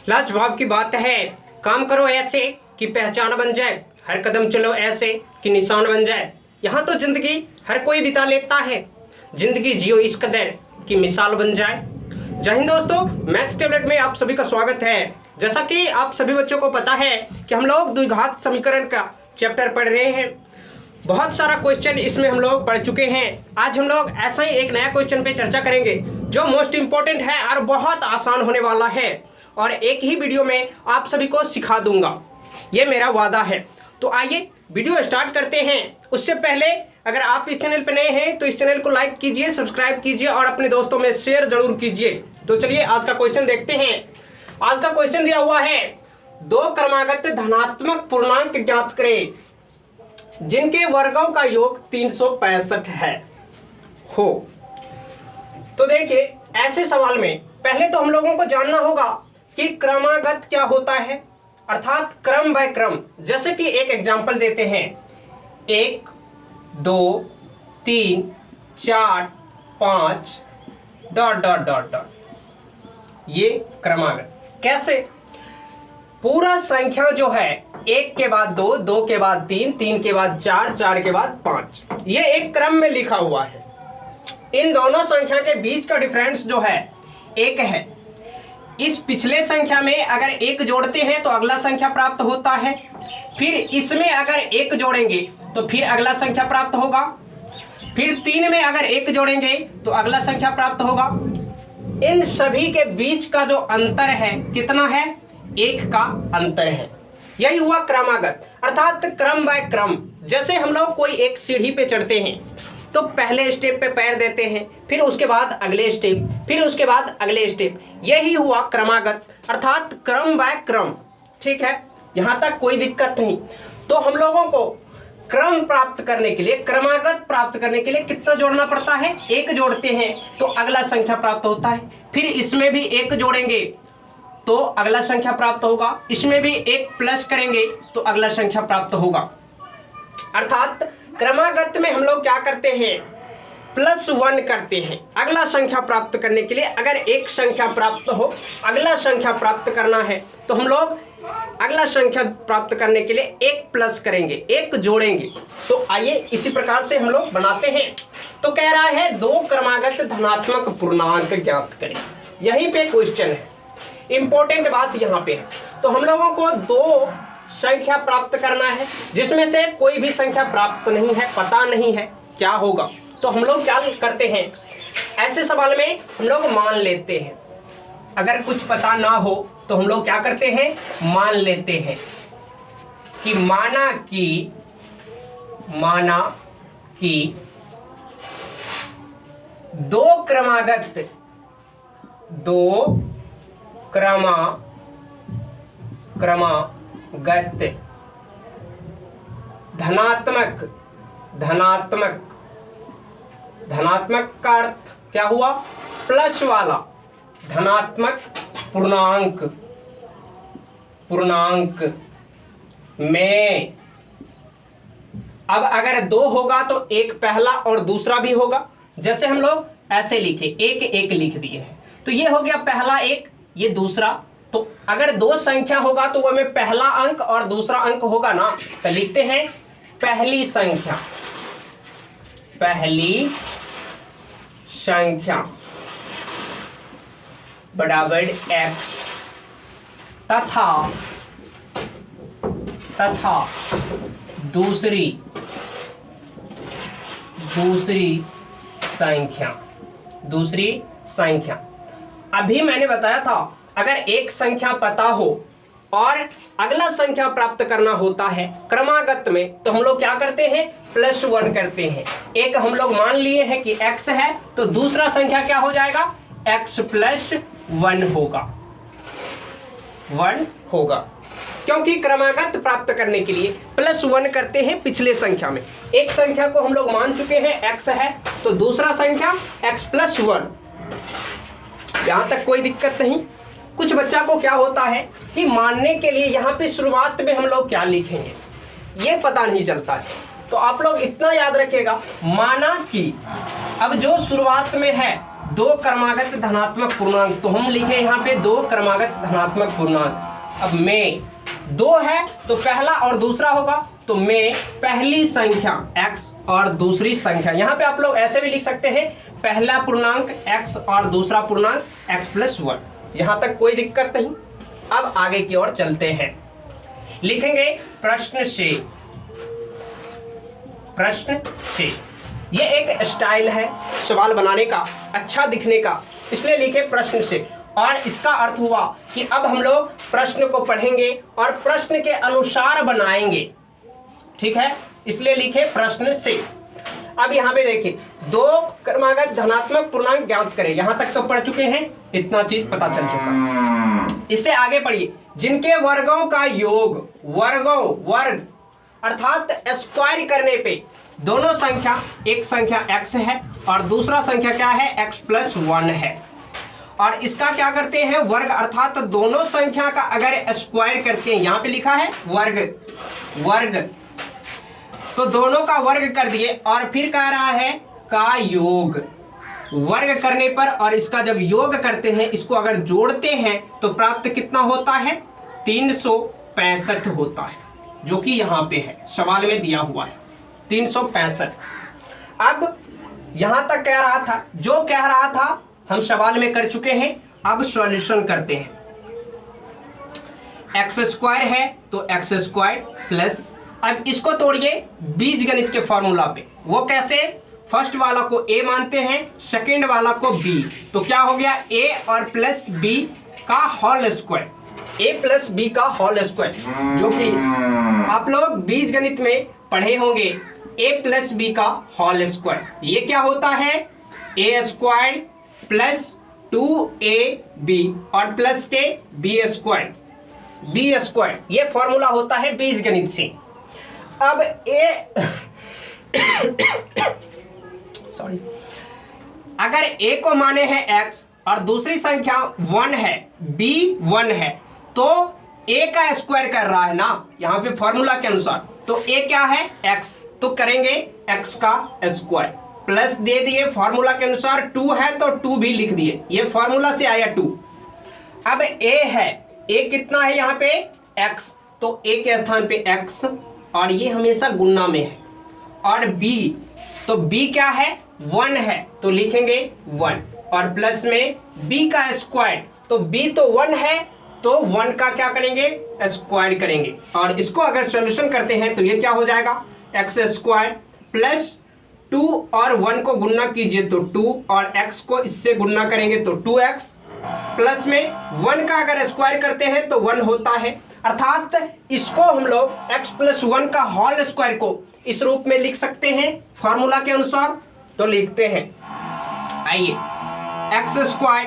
लाजवाब की बात है। काम करो ऐसे कि पहचान बन जाए, हर कदम चलो ऐसे कि निशान बन जाए। यहाँ तो जिंदगी हर कोई बिता लेता है, जिंदगी जियो इस कदर कि मिसाल बन जाए। जय हिंद दोस्तों, मैथ्स टैबलेट में आप सभी का स्वागत है। जैसा कि आप सभी बच्चों को पता है कि हम लोग द्विघात समीकरण का चैप्टर पढ़ रहे हैं। बहुत सारा क्वेश्चन इसमें हम लोग पढ़ चुके हैं। आज हम लोग ऐसा ही एक नया क्वेश्चन पे चर्चा करेंगे जो मोस्ट इंपॉर्टेंट है और बहुत आसान होने वाला है, और एक ही वीडियो में आप सभी को सिखा दूंगा, ये मेरा वादा है। तो आइए वीडियो स्टार्ट करते हैं। उससे पहले अगर आप इस चैनल पर नए हैं तो इस चैनल को लाइक कीजिए, सब्सक्राइब कीजिए और अपने दोस्तों में शेयर जरूर कीजिए। तो चलिए आज का क्वेश्चन देखते हैं। आज का क्वेश्चन दिया हुआ है, दो क्रमागत धनात्मक पूर्णांक ज्ञात करें जिनके वर्गों का योग 365 है हो। तो देखिए, ऐसे सवाल में पहले तो हम लोगों को जानना होगा कि क्रमागत क्या होता है, अर्थात क्रम बाय क्रम। जैसे कि एक एग्जांपल देते हैं, 1 2 3 4 5 ... ये क्रमागत। कैसे? पूरा संख्या जो है 1 के बाद 2, 2 के बाद 3, 3 के बाद 4, 4 के बाद 5, ये एक क्रम में लिखा हुआ है। इन दोनों संख्या के बीच का डिफरेंस जो है 1 है। इस पिछले संख्या में अगर 1 जोड़ते हैं तो अगला संख्या प्राप्त होता है, फिर इसमें अगर 1 जोड़ेंगे तो फिर अगला संख्या प्राप्त होगा, फिर 3 में अगर 1 जोड़ेंगे तो अगला संख्या प्राप्त होगा। इन सभी के बीच का जो अंतर है कितना है? 1 का अंतर है। यही हुआ क्रमागत, अर्थात क्रम बाय क्रम। जैसे हम लोग कोई एक सीढ़ी पे चढ़ते हैं तो पहले स्टेप पे पैर देते हैं, फिर उसके बाद अगले स्टेप, फिर उसके बाद अगले स्टेप। यही हुआ क्रमागत, अर्थात क्रम बाय क्रम। ठीक है, यहाँ तक कोई दिक्कत नहीं। तो हम लोगों को क्रम प्राप्त करने के लिए, क्रमागत प्राप्त करने के लिए कितना जोड़ना पड़ता है? 1 जोड़ते हैं तो अगला संख्या प्राप्त होता है, फिर इसमें भी 1 जोड़ेंगे तो अगला संख्या प्राप्त होगा, इसमें भी 1 प्लस करेंगे तो अगला संख्या प्राप्त होगा। अर्थात क्रमागत में हम लोग क्या करते हैं? +1 करते हैं अगला संख्या प्राप्त करने के लिए। अगर एक संख्या प्राप्त हो, अगला संख्या प्राप्त करना है तो हम लोग अगला संख्या प्राप्त करने के लिए 1 प्लस करेंगे, 1 जोड़ेंगे। तो आइए इसी प्रकार से हम लोग बनाते हैं। तो कह रहा है दो क्रमागत धनात्मक पूर्णांक ज्ञात करें। यहीं पे क्वेश्चन है, इंपॉर्टेंट बात यहाँ पे है। तो हम लोगों को 2 संख्या प्राप्त करना है जिसमें से कोई भी संख्या प्राप्त नहीं है, पता नहीं है क्या होगा। तो हम लोग क्या करते हैं, ऐसे सवाल में हम लोग मान लेते हैं। अगर कुछ पता ना हो तो हम लोग क्या करते हैं? मान लेते हैं कि माना कि 2 क्रमागत धनात्मक का अर्थ क्या हुआ? प्लस वाला धनात्मक पूर्णांक में, अब अगर 2 होगा तो एक पहला और दूसरा भी होगा। जैसे हम लोग ऐसे लिखे, 1 1 लिख दिए हैं, तो ये हो गया पहला 1, ये दूसरा। तो अगर 2 संख्या होगा तो वह में पहला अंक और दूसरा अंक होगा ना, तो लिखते हैं पहली संख्या बराबर x तथा दूसरी संख्या। अभी मैंने बताया था अगर एक संख्या पता हो और अगला संख्या प्राप्त करना होता है क्रमागत में, तो हम लोग क्या करते हैं? +1 करते हैं। एक हम लोग मान लिए हैं कि x है, तो दूसरा संख्या क्या हो जाएगा? x + 1 होगा। क्योंकि क्रमागत प्राप्त करने के लिए +1 करते हैं पिछले संख्या में। एक संख्या को हम लोग मान चुके हैं x है, तो दूसरा संख्या x + 1। यहाँ तक कोई दिक्कत नहीं। कुछ बच्चा को क्या होता है कि मानने के लिए यहाँ पे शुरुआत में हम लोग क्या लिखेंगे ये पता नहीं चलता है। तो आप लोग इतना याद रखिएगा, माना कि अब जो शुरुआत में है दो क्रमागत धनात्मक पूर्णांक, तो हम लिखे यहाँ पे दो क्रमागत धनात्मक पूर्णांक। अब में दो है तो पहला और दूसरा होगा, तो में पहली संख्या x और दूसरी संख्या, यहाँ पे आप लोग ऐसे भी लिख सकते हैं पहला पूर्णांक x और दूसरा पूर्णांक x+1, यहाँ तक कोई दिक्कत नहीं। अब आगे की ओर चलते हैं, लिखेंगे प्रश्न से। प्रश्न से ये एक स्टाइल है सवाल बनाने का, अच्छा दिखने का, इसलिए लिखे प्रश्न से। और इसका अर्थ हुआ कि अब हम लोग प्रश्न को पढ़ेंगे और प्रश्न के अनुसार बनाएंगे, ठीक है, इसलिए लिखे प्रश्न से। अब यहाँ पे देखिए, दो क्रमागत धनात्मक पूर्णांक ज्ञात करें, यहां तक तो पढ़ चुके हैं, इतना चीज पता चल चुका। इससे आगे पढ़िए, जिनके वर्गों का योग, वर्ग अर्थात स्क्वायर करने पे दोनों संख्या, एक संख्या x है और दूसरा संख्या क्या है, x+1 है, और इसका क्या करते हैं, वर्ग अर्थात दोनों संख्या का अगर स्क्वायर करते हैं, यहाँ पे लिखा है वर्ग, तो दोनों का वर्ग कर दिए और फिर कह रहा है का योग, वर्ग करने पर, और इसका जब योग करते हैं, इसको अगर जोड़ते हैं तो प्राप्त कितना होता है, 365 होता है, जो कि यहाँ पे है, सवाल में दिया हुआ है 365। अब यहां तक कह रहा था, जो कह रहा था हम सवाल में कर चुके हैं। अब सॉल्यूशन करते हैं, x² है तो x² प्लस, अब इसको तोड़िए बीजगणित के फॉर्मूला पे। वो कैसे, फर्स्ट वाला को a मानते हैं, सेकंड वाला को b, तो क्या हो गया a और प्लस b का whole square, a plus b का होल स्क्वायर, जो कि आप लोग बीजगणित में पढ़े होंगे, a प्लस b का होल स्क्वायर। ये क्या होता है, a² प्लस 2ab और प्लस के b², ये फॉर्मूला होता है बीजगणित से। अब अगर a को माने हैं x और दूसरी संख्या 1 है, b 1 है, तो a का स्क्वायर कर रहा है ना, यहाँ पे फॉर्मूला के अनुसार, तो a क्या है, x, तो करेंगे x का स्क्वायर, प्लस दे दिए फॉर्मूला के अनुसार, 2 है तो 2 भी लिख दिए, ये फॉर्मूला से आया 2। अब a है, a कितना है यहाँ पे x, तो a के स्थान पे x, और ये हमेशा गुणा में है, और b, तो b क्या है, 1 है तो लिखेंगे 1, और प्लस में b का स्क्वायर, तो b तो 1 है तो 1 का क्या करेंगे, स्क्वायर करेंगे, और इसको अगर सॉल्यूशन करते हैं तो ये क्या हो जाएगा, x² प्लस 2 और 1 को गुणा कीजिए तो 2, और x को इससे गुणा करेंगे तो 2x, प्लस में 1 का अगर स्क्वायर करते हैं तो 1 होता है, अर्थात इसको हम लोग x+1 का होल स्क्वायर को इस रूप में लिख सकते हैं फॉर्मूला के अनुसार। तो लिखते हैं, आइए, x²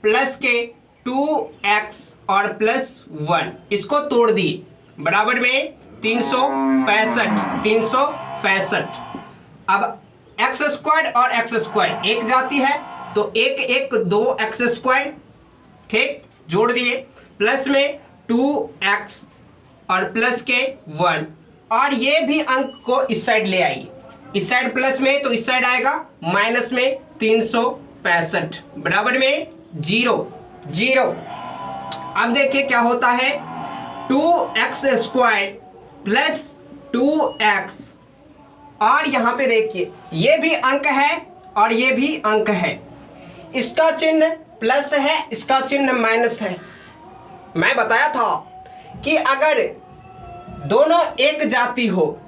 प्लस के 2x और प्लस 1, इसको तोड़ दिए, बराबर में 365। अब x² और x² एक जाती है तो 1 2x², ठीक, जोड़ दिए, प्लस में 2x और प्लस के 1, और ये भी अंक को इस साइड ले आइए, इस साइड प्लस में तो इस साइड आएगा माइनस में 365, बराबर में 0। अब देखिए क्या होता है, 2x² प्लस 2x, और यहाँ पे देखिए ये भी अंक है और ये भी अंक है, इसका चिन्ह प्लस है, इसका चिन्ह माइनस है। मैं बताया था कि अगर दोनों एक जाति हो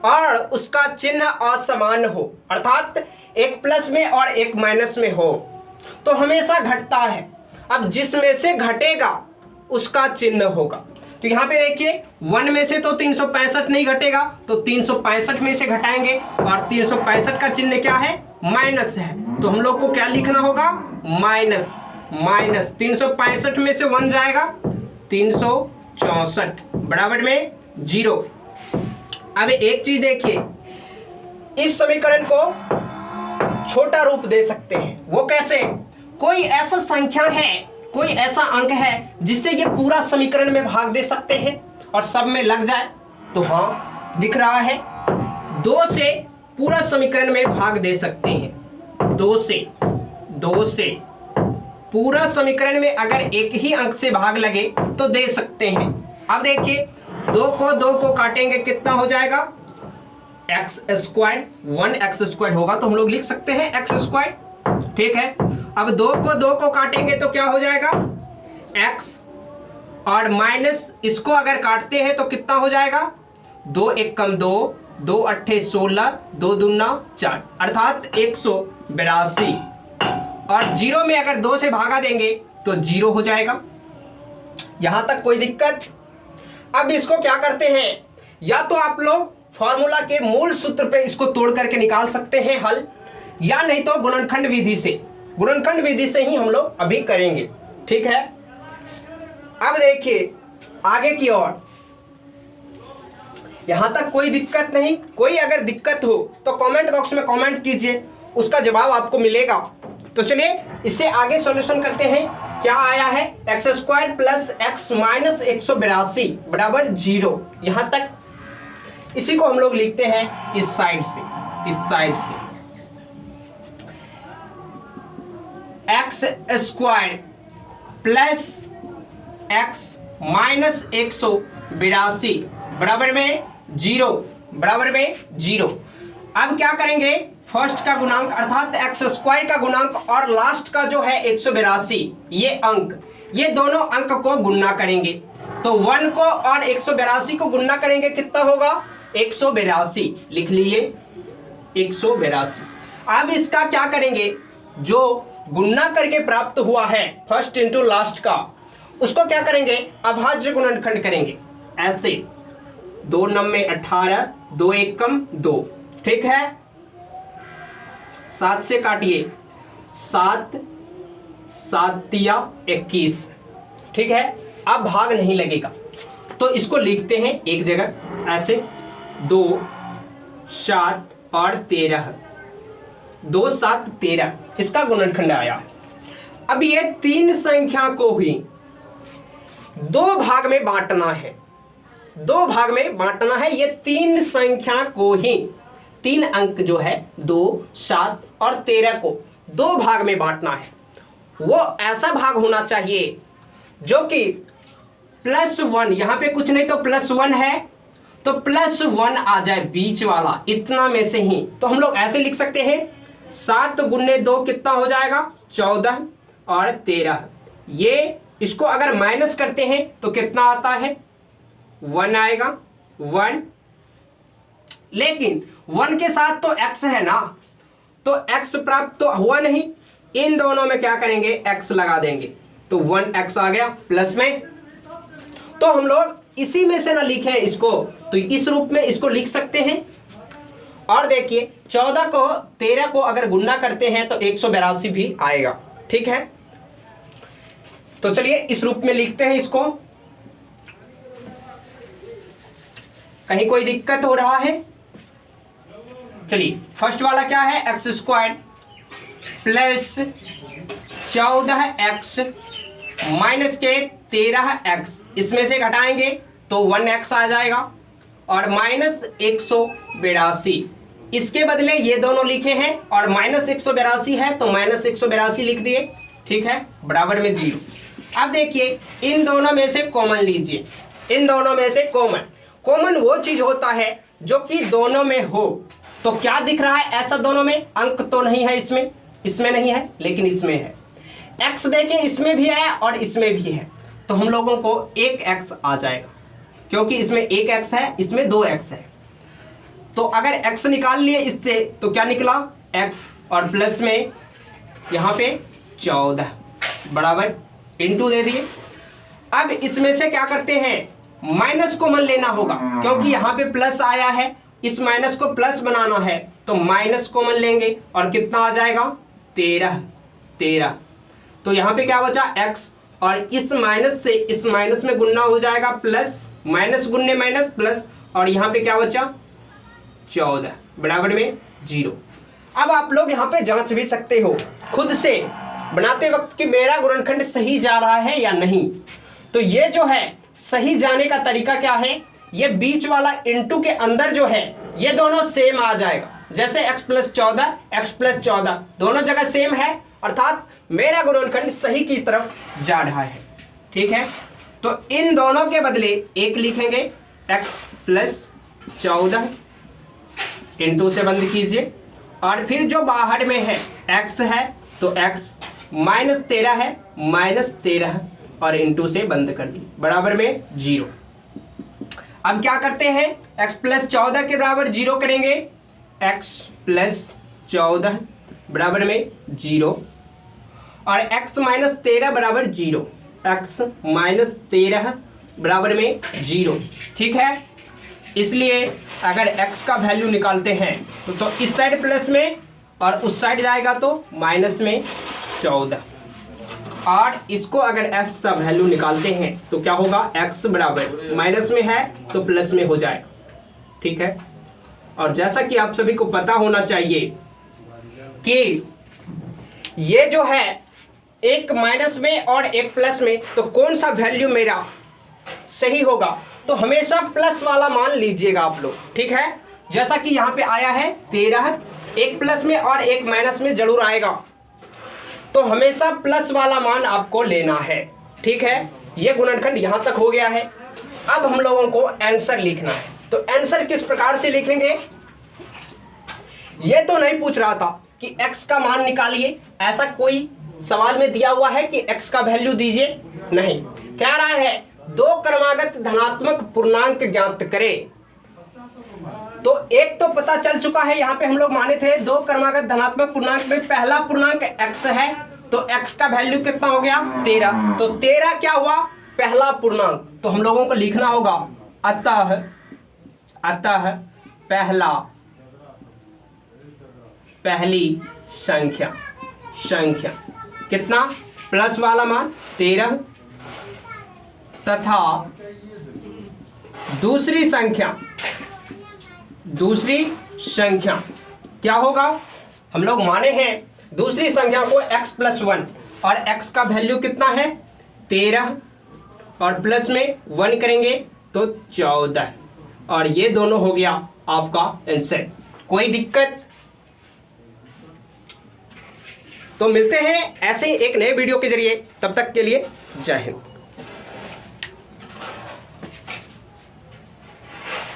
और उसका चिन्ह असमान हो, अर्थात एक प्लस में और एक माइनस में हो, तो हमेशा घटता है। अब जिसमें से घटेगा उसका चिन्ह होगा, तो यहाँ पे देखिए 1 में से तो 365 नहीं घटेगा, तो 365 में से घटाएंगे, और 365 का चिन्ह क्या है, माइनस है, तो हम लोग को क्या लिखना होगा, माइनस 365 में से 1 जाएगा 364, बराबर में 0। अब एक चीज देखिए, इस समीकरण को छोटा रूप दे सकते हैं, वो कैसे, कोई ऐसा संख्या है, कोई ऐसा अंक है जिससे ये पूरा समीकरण में भाग दे सकते हैं और सब में लग जाए, तो हाँ दिख रहा है, 2 से पूरा समीकरण में भाग दे सकते हैं, 2 से 2 से पूरा समीकरण में अगर एक ही अंक से भाग लगे तो दे सकते हैं। अब देखिए 2 को काटेंगे कितना हो जाएगा एक्स स्क्वायर, 1x² होगा तो हम लोग लिख सकते हैं x²। ठीक है, अब 2 को काटेंगे तो क्या हो जाएगा x, और माइनस इसको अगर काटते हैं तो कितना हो जाएगा 2 1 कम 2, 2 8 16, 2 दूना 4 अर्थात 182। और 0 में अगर 2 से भागा देंगे तो 0 हो जाएगा। यहां तक कोई दिक्कत? अब इसको क्या करते हैं, या तो आप लोग फॉर्मूला के मूल सूत्र पे इसको तोड़ करके निकाल सकते हैं हल, या नहीं तो गुणनखंड विधि से ही हम लोग अभी करेंगे। ठीक है, अब देखिए आगे की ओर, यहां तक कोई दिक्कत नहीं? कोई अगर दिक्कत हो तो कमेंट बॉक्स में कमेंट कीजिए, उसका जवाब आपको मिलेगा। तो चलिए इससे आगे सॉल्यूशन करते हैं। क्या आया है x² प्लस x माइनस 182 बराबर 0। यहां तक इसी को हम लोग लिखते हैं इस साइड से x² प्लस x माइनस 182 बराबर में 0। अब क्या करेंगे, फर्स्ट का गुणांक अर्थात x² का गुणांक और लास्ट का जो है 182 ये अंक, ये दोनों अंक को गुणा करेंगे। तो 1 को और 182 को गुणा करेंगे कितना होगा 182, लिख लीजिए 182। अब इसका क्या करेंगे, जो गुणा करके प्राप्त हुआ है फर्स्ट इंटू लास्ट का, उसको क्या करेंगे अभाज्य गुणनखंड करेंगे। ऐसे 2 9 में 18, 2 1 कम 2। ठीक है, 7 से काटिए 7 7 तिया 21। ठीक है, अब भाग नहीं लगेगा तो इसको लिखते हैं एक जगह ऐसे 2 7 और 13, 2 7 13 इसका गुणनखंड आया। अब ये 3 संख्या को ही 2 भाग में बांटना है, ये 3 संख्या को ही 3 अंक जो है 2 7 और 13 को 2 भाग में बांटना है। वो ऐसा भाग होना चाहिए जो कि +1, यहां पे कुछ नहीं तो +1 है तो +1 आ जाए बीच वाला, इतना में से ही। तो हम लोग ऐसे लिख सकते हैं 7 गुने 2 कितना हो जाएगा 14 और 13। ये इसको अगर माइनस करते हैं तो कितना आता है 1 आएगा 1, लेकिन 1 के साथ तो x है ना, तो x प्राप्त तो हुआ नहीं। इन दोनों में क्या करेंगे x लगा देंगे तो 1x आ गया प्लस में। तो हम लोग इसी में से ना लिखें इसको, तो इस रूप में इसको लिख सकते हैं। और देखिए 14 को 13 को अगर गुणा करते हैं तो 182 भी आएगा। ठीक है, तो चलिए इस रूप में लिखते हैं इसको। कहीं कोई दिक्कत हो रहा है? चलिए फर्स्ट वाला क्या है x² प्लस 14x माइनस के 13x, इसमें से घटाएंगे तो 1x आ जाएगा और माइनस 182। इसके बदले ये दोनों लिखे हैं और माइनस 182 है तो माइनस 182 लिख दिए। ठीक है, बराबर में 0। अब देखिए इन दोनों में से कॉमन लीजिए, इन दोनों में से कॉमन वो चीज होता है जो कि दोनों में हो। तो क्या दिख रहा है ऐसा, दोनों में अंक तो नहीं है, इसमें नहीं है लेकिन इसमें है। x देखिए इसमें भी है और इसमें भी है, तो हम लोगों को 1x आ जाएगा क्योंकि इसमें 1x है, इसमें 2x है। तो अगर x निकाल लिए इससे तो क्या निकला x, और प्लस में यहाँ पे 14 बराबर इंटू दे दिए। अब इसमें से क्या करते हैं, माइनस कॉमन लेना होगा क्योंकि यहाँ पे प्लस आया है, इस माइनस को प्लस बनाना है तो माइनस कॉमन लेंगे और कितना आ जाएगा 13। तो यहाँ पे क्या बचा x, और इस माइनस से इस माइनस में गुणना हो जाएगा प्लस, माइनस गुणने माइनस प्लस, और यहाँ पे क्या बचा 14 बराबर में 0। अब आप लोग यहाँ पे जांच भी सकते हो खुद से बनाते वक्त कि मेरा गुणनखंड सही जा रहा है या नहीं। तो ये जो है सही जाने का तरीका क्या है, ये बीच वाला इनटू के अंदर जो है ये दोनों सेम आ जाएगा। जैसे x + 14 दोनों जगह सेम है अर्थात मेरा गुणनखंड सही की तरफ जा रहा है। ठीक है, तो इन दोनों के बदले एक लिखेंगे, x प्लस 14 इंटू से बंद कीजिए, और फिर जो बाहर में है x है तो x माइनस 13 है, माइनस 13 और इंटू से बंद कर दी, बराबर में 0। अब क्या करते हैं, x प्लस 14 के बराबर 0 करेंगे, x प्लस 14 बराबर में 0 और x माइनस 13 बराबर 0, x माइनस 13 बराबर में 0। ठीक है, इसलिए अगर x का वैल्यू निकालते हैं तो इस साइड प्लस में और उस साइड जाएगा तो माइनस में 14, और इसको अगर x का वैल्यू निकालते हैं तो क्या होगा, x बराबर माइनस में है तो प्लस में हो जाएगा। ठीक है, और जैसा कि आप सभी को पता होना चाहिए कि ये जो है एक माइनस में और एक प्लस में, तो कौन सा वैल्यू मेरा सही होगा, तो हमेशा प्लस वाला मान लीजिएगा आप लोग। ठीक है, जैसा कि यहाँ पे आया है 13, एक प्लस में और एक माइनस में जरूर आएगा, तो हमेशा प्लस वाला मान आपको लेना है। ठीक है, ये गुणनखंड यहाँ तक हो गया है। अब हम लोगों को आंसर लिखना है, तो आंसर किस प्रकार से लिखेंगे, ये तो नहीं पूछ रहा था कि x का मान निकालिए, ऐसा कोई सवाल में दिया हुआ है कि x का वैल्यू दीजिए, नहीं, कह रहा है दो क्रमागत धनात्मक पूर्णांक ज्ञात करें। तो एक तो पता चल चुका है, यहाँ पे हम लोग माने थे दो क्रमागत धनात्मक पूर्णांक में पहला पूर्णांक x है, तो x का वैल्यू कितना हो गया 13, तो 13 क्या हुआ, पहला पूर्णांक, तो हम लोगों को लिखना होगा अतः पहली संख्या कितना, प्लस वाला मान 13, तथा दूसरी संख्या क्या होगा, हम लोग माने हैं दूसरी संख्या को x प्लस 1, और x का वैल्यू कितना है 13 और प्लस में 1 करेंगे तो 14, और ये दोनों हो गया आपका आंसर। कोई दिक्कत? तो मिलते हैं ऐसे एक नए वीडियो के जरिए, तब तक के लिए जय हिंद।